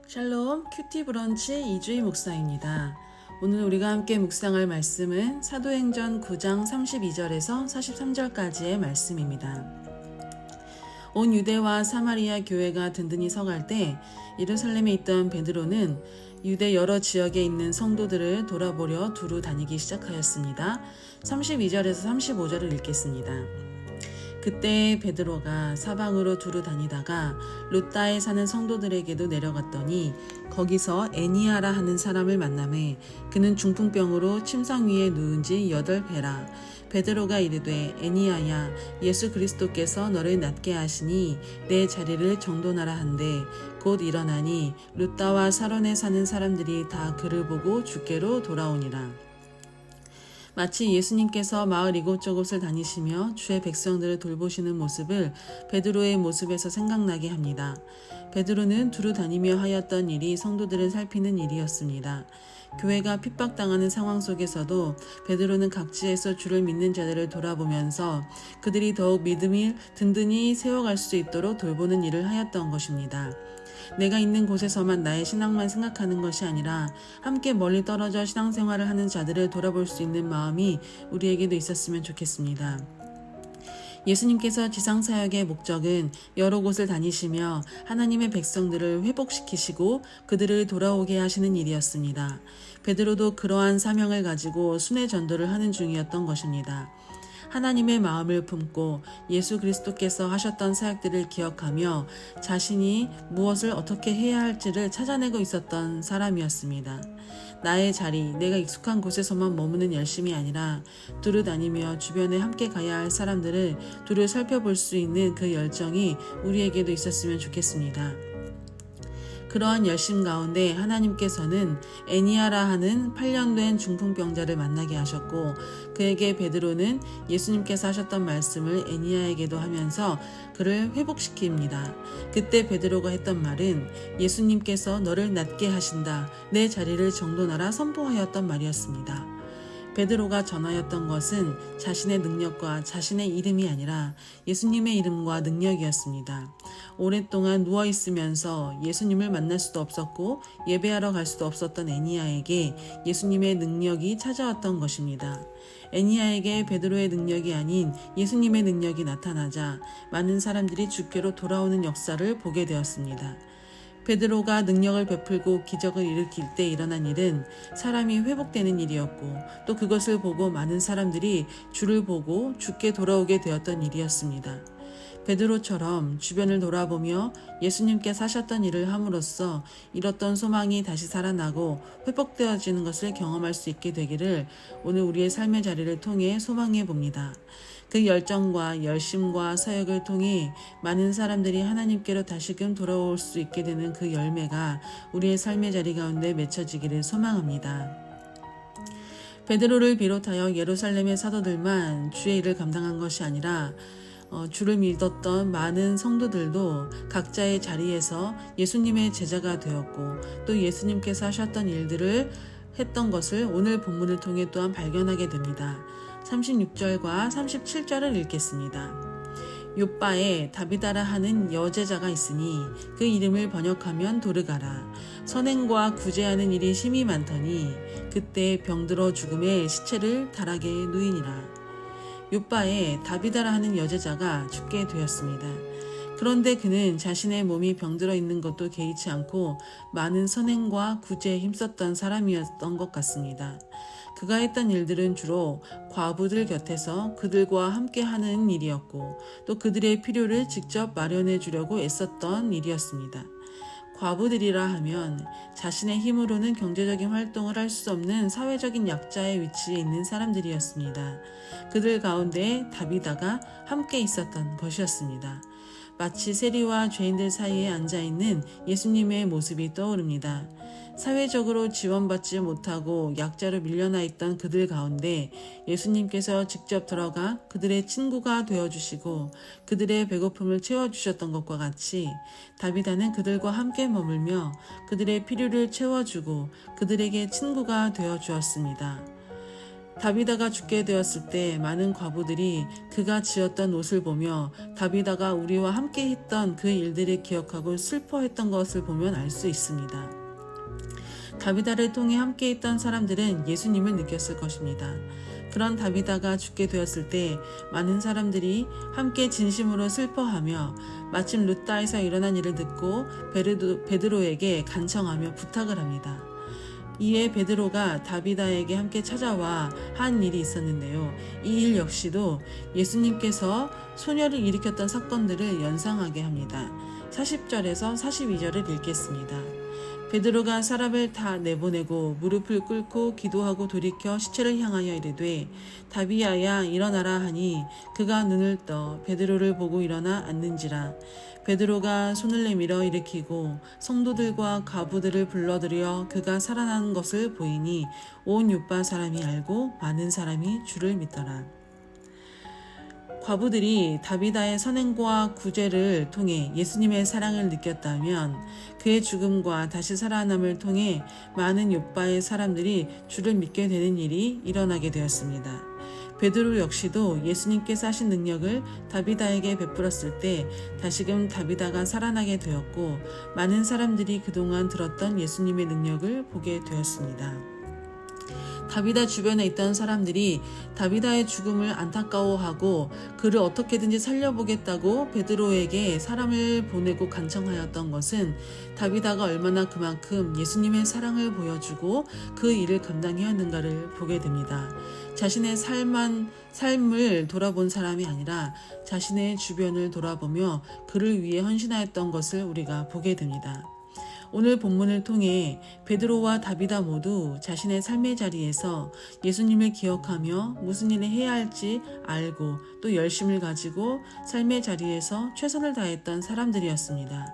샬롬 큐티 브런치 이주희 목사입니다. 오늘 우리가 함께 묵상할 말씀은 사도행전 9장 32절에서 43절까지의 말씀입니다. 온 유대와 사마리아 교회가 든든히 서갈 때 예루살렘에 있던 베드로는 유대 여러 지역에 있는 성도들을 돌아보려 두루 다니기 시작하였습니다. 32절에서 35절을 읽겠습니다. 그때 베드로가 사방으로 두루 다니다가 룻다에 사는 성도들에게도 내려갔더니 거기서 애니아라 하는 사람을 만나매 그는 중풍병으로 침상 위에 누운 지 8배라. 베드로가 이르되 애니아야, 예수 그리스도께서 너를 낫게 하시니 내 자리를 정돈하라 한데 곧 일어나니 룻다와 사론에 사는 사람들이 다 그를 보고 주께로 돌아오니라. 마치 예수님께서 마을 이곳저곳을 다니시며 주의 백성들을 돌보시는 모습을 베드로의 모습에서 생각나게 합니다. 베드로는 두루 다니며 하였던 일이 성도들을 살피는 일이었습니다. 교회가 핍박당하는 상황 속에서도 베드로는 각지에서 주를 믿는 자들을 돌아보면서 그들이 더욱 믿음을 든든히 세워갈 수 있도록 돌보는 일을 하였던 것입니다. 내가 있는 곳에서만 나의 신앙만 생각하는 것이 아니라 함께 멀리 떨어져 신앙생활을 하는 자들을 돌아볼 수 있는 마음이 우리에게도 있었으면 좋겠습니다. 예수님께서 지상사역의 목적은 여러 곳을 다니시며 하나님의 백성들을 회복시키시고 그들을 돌아오게 하시는 일이었습니다. 베드로도 그러한 사명을 가지고 순회 전도를 하는 중이었던 것입니다. 하나님의 마음을 품고 예수 그리스도께서 하셨던 사역들을 기억하며 자신이 무엇을 어떻게 해야 할지를 찾아내고 있었던 사람이었습니다. 나의 자리, 내가 익숙한 곳에서만 머무는 열심이 아니라 두루 다니며 주변에 함께 가야 할 사람들을 두루 살펴볼 수 있는 그 열정이 우리에게도 있었으면 좋겠습니다. 그러한 열심 가운데 하나님께서는 애니아라 하는 8년 된 중풍병자를 만나게 하셨고 그에게 베드로는 예수님께서 하셨던 말씀을 애니아에게도 하면서 그를 회복시킵니다. 그때 베드로가 했던 말은 예수님께서 너를 낫게 하신다, 내 자리를 정돈하라 선포하였던 말이었습니다. 베드로가 전하였던 것은 자신의 능력과 자신의 이름이 아니라 예수님의 이름과 능력이었습니다. 오랫동안 누워있으면서 예수님을 만날 수도 없었고 예배하러 갈 수도 없었던 애니아에게 예수님의 능력이 찾아왔던 것입니다. 애니아에게 베드로의 능력이 아닌 예수님의 능력이 나타나자 많은 사람들이 주께로 돌아오는 역사를 보게 되었습니다. 베드로가 능력을 베풀고 기적을 일으킬 때 일어난 일은 사람이 회복되는 일이었고 또 그것을 보고 많은 사람들이 주를 보고 주께 돌아오게 되었던 일이었습니다. 베드로처럼 주변을 돌아보며 예수님께서 하셨던 일을 함으로써 잃었던 소망이 다시 살아나고 회복되어지는 것을 경험할 수 있게 되기를 오늘 우리의 삶의 자리를 통해 소망해 봅니다. 그 열정과 열심과 사역을 통해 많은 사람들이 하나님께로 다시금 돌아올 수 있게 되는 그 열매가 우리의 삶의 자리 가운데 맺혀지기를 소망합니다. 베드로를 비롯하여 예루살렘의 사도들만 주의 일을 감당한 것이 아니라 주를 믿었던 많은 성도들도 각자의 자리에서 예수님의 제자가 되었고 또 예수님께서 하셨던 일들을 했던 것을 오늘 본문을 통해 또한 발견하게 됩니다. 36절과 37절을 읽겠습니다. 욥바에 다비다라 하는 여제자가 있으니 그 이름을 번역하면 도르가라. 선행과 구제하는 일이 심히 많더니 그때 병들어 죽음에 시체를 다락에 누이니라. 욥바에 다비다라 하는 여제자가 죽게 되었습니다. 그런데 그는 자신의 몸이 병들어 있는 것도 개의치 않고 많은 선행과 구제에 힘썼던 사람이었던 것 같습니다. 그가 했던 일들은 주로 과부들 곁에서 그들과 함께 하는 일이었고 또 그들의 필요를 직접 마련해 주려고 애썼던 일이었습니다. 과부들이라 하면 자신의 힘으로는 경제적인 활동을 할 수 없는 사회적인 약자의 위치에 있는 사람들이었습니다. 그들 가운데 다비다가 함께 있었던 것이었습니다. 마치 세리와 죄인들 사이에 앉아있는 예수님의 모습이 떠오릅니다. 사회적으로 지원받지 못하고 약자로 밀려나 있던 그들 가운데 예수님께서 직접 들어가 그들의 친구가 되어주시고 그들의 배고픔을 채워주셨던 것과 같이 다비다는 그들과 함께 머물며 그들의 필요를 채워주고 그들에게 친구가 되어주었습니다. 다비다가 죽게 되었을 때 많은 과부들이 그가 지었던 옷을 보며 다비다가 우리와 함께 했던 그 일들을 기억하고 슬퍼했던 것을 보면 알 수 있습니다. 다비다를 통해 함께 있던 사람들은 예수님을 느꼈을 것입니다. 그런 다비다가 죽게 되었을 때 많은 사람들이 함께 진심으로 슬퍼하며 마침 루다에서 일어난 일을 듣고 베드로에게 간청하며 부탁을 합니다. 이에 베드로가 다비다에게 함께 찾아와 한 일이 있었는데요. 이 일 역시도 예수님께서 소녀를 일으켰던 사건들을 연상하게 합니다. 40절에서 42절을 읽겠습니다. 베드로가 사람을 다 내보내고 무릎을 꿇고 기도하고 돌이켜 시체를 향하여 이르되 다비야야 일어나라 하니 그가 눈을 떠 베드로를 보고 일어나 앉는지라. 베드로가 손을 내밀어 일으키고 성도들과 과부들을 불러들여 그가 살아난 것을 보이니 온 요파 사람이 알고 많은 사람이 주를 믿더라. 과부들이 다비다의 선행과 구제를 통해 예수님의 사랑을 느꼈다면 그의 죽음과 다시 살아남을 통해 많은 요바의 사람들이 주를 믿게 되는 일이 일어나게 되었습니다. 베드로 역시도 예수님께서 하신 능력을 다비다에게 베풀었을 때 다시금 다비다가 살아나게 되었고 많은 사람들이 그동안 들었던 예수님의 능력을 보게 되었습니다. 다비다 주변에 있던 사람들이 다비다의 죽음을 안타까워하고 그를 어떻게든지 살려보겠다고 베드로에게 사람을 보내고 간청하였던 것은 다비다가 얼마나 그만큼 예수님의 사랑을 보여주고 그 일을 감당해왔는가를 보게 됩니다. 자신의 삶을 돌아본 사람이 아니라 자신의 주변을 돌아보며 그를 위해 헌신하였던 것을 우리가 보게 됩니다. 오늘 본문을 통해 베드로와 다비다 모두 자신의 삶의 자리에서 예수님을 기억하며 무슨 일을 해야 할지 알고 또 열심을 가지고 삶의 자리에서 최선을 다했던 사람들이었습니다.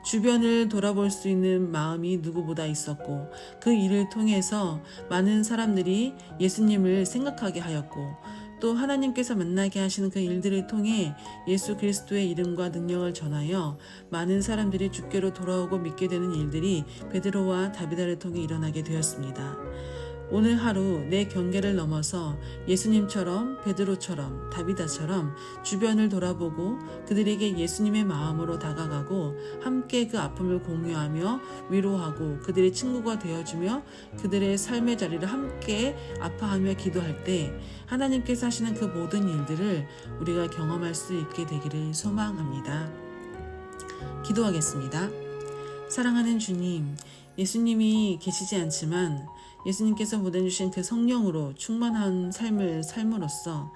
주변을 돌아볼 수 있는 마음이 누구보다 있었고 그 일을 통해서 많은 사람들이 예수님을 생각하게 하였고 또 하나님께서 만나게 하시는 그 일들을 통해 예수 그리스도의 이름과 능력을 전하여 많은 사람들이 주께로 돌아오고 믿게 되는 일들이 베드로와 다비다를 통해 일어나게 되었습니다. 오늘 하루 내 경계를 넘어서 예수님처럼 베드로처럼 다비다처럼 주변을 돌아보고 그들에게 예수님의 마음으로 다가가고 함께 그 아픔을 공유하며 위로하고 그들의 친구가 되어주며 그들의 삶의 자리를 함께 아파하며 기도할 때 하나님께서 하시는 그 모든 일들을 우리가 경험할 수 있게 되기를 소망합니다. 기도하겠습니다. 사랑하는 주님, 예수님이 계시지 않지만 예수님께서 보내주신 그 성령으로 충만한 삶을 삶으로써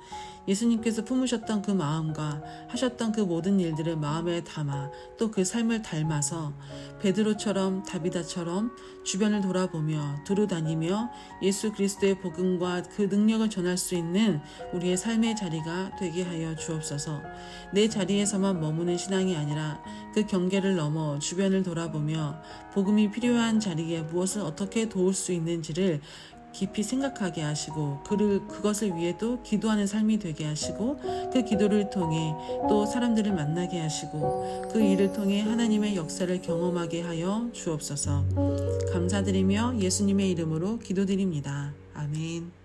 예수님께서 품으셨던 그 마음과 하셨던 그 모든 일들을 마음에 담아 또 그 삶을 닮아서 베드로처럼 다비다처럼 주변을 돌아보며 두루다니며 예수 그리스도의 복음과 그 능력을 전할 수 있는 우리의 삶의 자리가 되게 하여 주옵소서. 내 자리에서만 머무는 신앙이 아니라 그 경계를 넘어 주변을 돌아보며 복음이 필요한 자리에 무엇을 어떻게 도울 수 있는지를 깊이 생각하게 하시고 그것을 위해 또 기도하는 삶이 되게 하시고 그 기도를 통해 또 사람들을 만나게 하시고 그 일을 통해 하나님의 역사를 경험하게 하여 주옵소서. 감사드리며 예수님의 이름으로 기도드립니다. 아멘.